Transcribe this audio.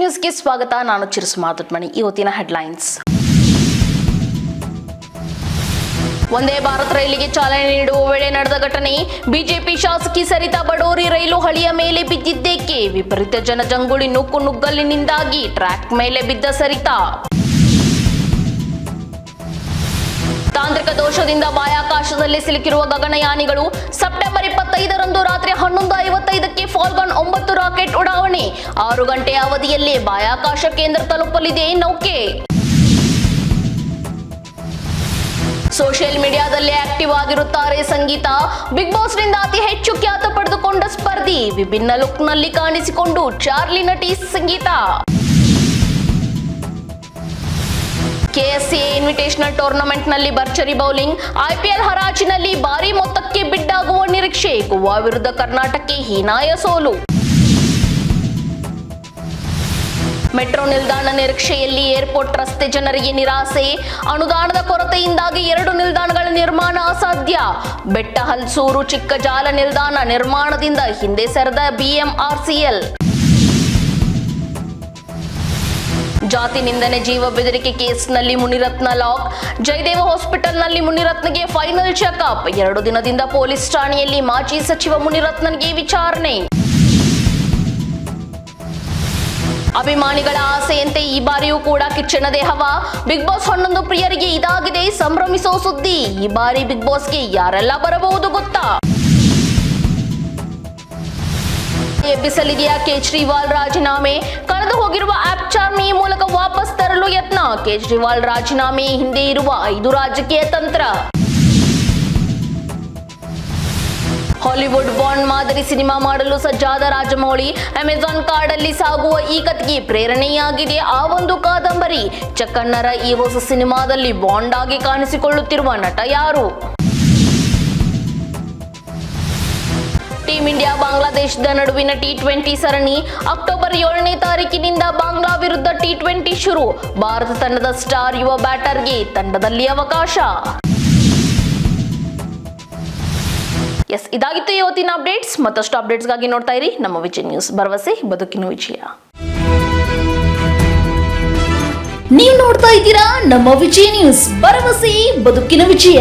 ನ್ಯೂಸ್ಗೆ ಸ್ವಾಗತ. ನಾನು ಚಿರುಸುಮಾ ದೊಡ್ಮನಿ. ಇವತ್ತಿನ ಹೆಡ್ಲೈನ್ಸ್. ವಂದೇ ಭಾರತ್ ರೈಲಿಗೆ ಚಾಲನೆ ನೀಡುವ ವೇಳೆ ನಡೆದ ಘಟನೆ. ಬಿಜೆಪಿ ಶಾಸಕಿ ಸರಿತಾ ಬಡೋರಿ ರೈಲು ಹಳಿಯ ಮೇಲೆ ಬಿದ್ದಿದ್ದೇಕೆ? ವಿಪರೀತ ಜನಜಂಗುಳಿ ನುಗ್ಗಲಿನಿಂದಾಗಿ ಟ್ರ್ಯಾಕ್ ಮೇಲೆ ಬಿದ್ದ ಸರಿತಾ. ತಾಂತ್ರಿಕ ದೋಷದಿಂದ ಬಾಹ್ಯಾಕಾಶದಲ್ಲಿ ಸಿಲುಕಿರುವ ಗಗನಯಾನಿಗಳು. ಸೆಪ್ಟೆಂಬರ್ 25ರಂದು ರಾತ್ರಿ 11:55ಕ್ಕೆ ಫಾಲ್ಕನ್ 9 ರಾಕೆಟ್ ಉಡಾವಣೆ. 6 ಗಂಟೆ ಅವಧಿಯಲ್ಲೇ ಬಾಹ್ಯಾಕಾಶ ಕೇಂದ್ರ ತಲುಪಲಿದೆ ನೌಕೆ. ಸೋಷಿಯಲ್ ಮೀಡಿಯಾದಲ್ಲಿ ಆಕ್ಟಿವ್ ಆಗಿರುತ್ತಾರೆ ಸಂಗೀತಾ. ಬಿಗ್ ಬಾಸ್ನಿಂದ ಅತಿ ಹೆಚ್ಚು ಖ್ಯಾತ ಪಡೆದುಕೊಂಡ ಸ್ಪರ್ಧಿ. ವಿಭಿನ್ನ ಲುಕ್ನಲ್ಲಿ ಕಾಣಿಸಿಕೊಂಡು ಚಾರ್ಲಿ ನಟಿ ಸಂಗೀತಾ. ಕೆಎಸ್ಸಿಎ ಇನ್ವಿಟೇಷನಲ್ ಟೂರ್ನಮೆಂಟ್ನಲ್ಲಿ ಭರ್ಜರಿ ಬೌಲಿಂಗ್. ಐಪಿಎಲ್ ಹರಾಜಿನಲ್ಲಿ ಭಾರಿ ಮೊತ್ತಕ್ಕೆ ಬಿಡ್ಡಾಗುವ ನಿರೀಕ್ಷೆ. ಗೋವಾ ವಿರುದ್ಧ ಕರ್ನಾಟಕಕ್ಕೆ ಹೀನಾಯ ಸೋಲು. ಮೆಟ್ರೋ ನಿಲ್ದಾಣ ನಿರೀಕ್ಷೆಯಲ್ಲಿ ಏರ್ಪೋರ್ಟ್ ರಸ್ತೆ ಜನರಿಗೆ ನಿರಾಸೆ. ಅನುದಾನದ ಕೊರತೆಯಿಂದಾಗಿ 2 ನಿಲ್ದಾಣಗಳ ನಿರ್ಮಾಣ ಅಸಾಧ್ಯ. ಬೆಟ್ಟಹಲ್ಸೂರು ಚಿಕ್ಕಜಾಲ ನಿಲ್ದಾಣ ನಿರ್ಮಾಣದಿಂದ ಹಿಂದೆ ಸರಿದ ಬಿಎಂಆರ್ಸಿಎಲ್. ಜಾತಿ ನಿಂದನೆ ಜೀವ ಬೆದರಿಕೆ ಕೇಸ್ನಲ್ಲಿ ಮುನಿರತ್ನ ಲಾಕ್. ಜಯದೇವ ಹಾಸ್ಪಿಟಲ್ನಲ್ಲಿ ಮುನಿರತ್ನಗೆ ಫೈನಲ್ ಚೆಕ್ಅಪ್. 2 ದಿನದಿಂದ ಪೊಲೀಸ್ ಠಾಣೆಯಲ್ಲಿ ಮಾಜಿ ಸಚಿವ ಮುನಿರತ್ನಗೆ ವಿಚಾರಣೆ. ಅಭಿಮಾನಿಗಳ ಆಸೆಯಂತೆ ಈ ಬಾರಿಯೂ ಕೂಡ ಕಿಚ್ಚನದೇ ಹವಾ. ಬಿಗ್ ಬಾಸ್ 11 ಪ್ರಿಯರಿಗೆ ಇದಾಗಿದೆ ಸಂಭ್ರಮಿಸೋ ಸುದ್ದಿ. ಈ ಬಾರಿ ಬಿಗ್ ಬಾಸ್ಗೆ ಯಾರೆಲ್ಲ ಬರಬಹುದು ಗೊತ್ತಾ? ಎಬ್ಬಿಸಲಿದೆಯಾ ಕೇಜ್ರಿವಾಲ್ ರಾಜೀನಾಮೆ? ಕಳೆದು ಹೋಗಿರುವ ಆಪ್ ಚಾರ್ಮಿ ಮೂಲಕ ವಾಪಸ್ ತರಲು ಯತ್ನ. ಕೇಜ್ರಿವಾಲ್ ರಾಜೀನಾಮೆ ಹಿಂದೆ ಇರುವ 5 ರಾಜಕೀಯ ತಂತ್ರ. ಹಾಲಿವುಡ್ ಬಾಂಡ್ ಮಾದರಿ ಸಿನಿಮಾ ಮಾಡಲು ಸಜ್ಜಾದ ರಾಜಮೌಳಿ. ಅಮೆಜಾನ್ ಕಾಡಲ್ಲಿ ಸಾಗುವ ಈ ಕಥೆಗೆ ಪ್ರೇರಣೆಯಾಗಿದೆ ಆ ಒಂದು ಕಾದಂಬರಿ. ಚಕ್ಕಣ್ಣರ ಈ ಹೊಸ ಸಿನಿಮಾದಲ್ಲಿ ಬಾಂಡ್ ಆಗಿ ಕಾಣಿಸಿಕೊಳ್ಳುತ್ತಿರುವ ನಟ ಯಾರು? ಟೀಮ್ ಇಂಡಿಯಾ ಬಾಂಗ್ಲಾದೇಶದ ನಡುವಿನ T20 ಸರಣಿ. ಅಕ್ಟೋಬರ್ 7ನೇ ತಾರೀಕಿನಿಂದ ಬಾಂಗ್ಲಾ ವಿರುದ್ಧ T20 ಶುರು. ಭಾರತ ತಂಡದ ಸ್ಟಾರ್ ಯುವ ಬ್ಯಾಟರ್ಗೆ ತಂಡದಲ್ಲಿ ಅವಕಾಶ. ಇದಾಗಿತ್ತು ಇವತ್ತಿನ ಅಪ್ಡೇಟ್ಸ್. ಮತ್ತಷ್ಟು ಅಪ್ಡೇಟ್ಸ್ಗಾಗಿ ನೋಡ್ತಾ ಇರಿ ನಮ್ಮ ವಿಜಯ ನ್ಯೂಸ್. ಭರವಸೆ ಬದುಕಿನ ವಿಜಯ. ನೀವು ನೋಡ್ತಾ ಇದ್ದೀರಾ ನಮ್ಮ ವಿಜಯ ನ್ಯೂಸ್. ಭರವಸೆ ಬದುಕಿನ ವಿಜಯ.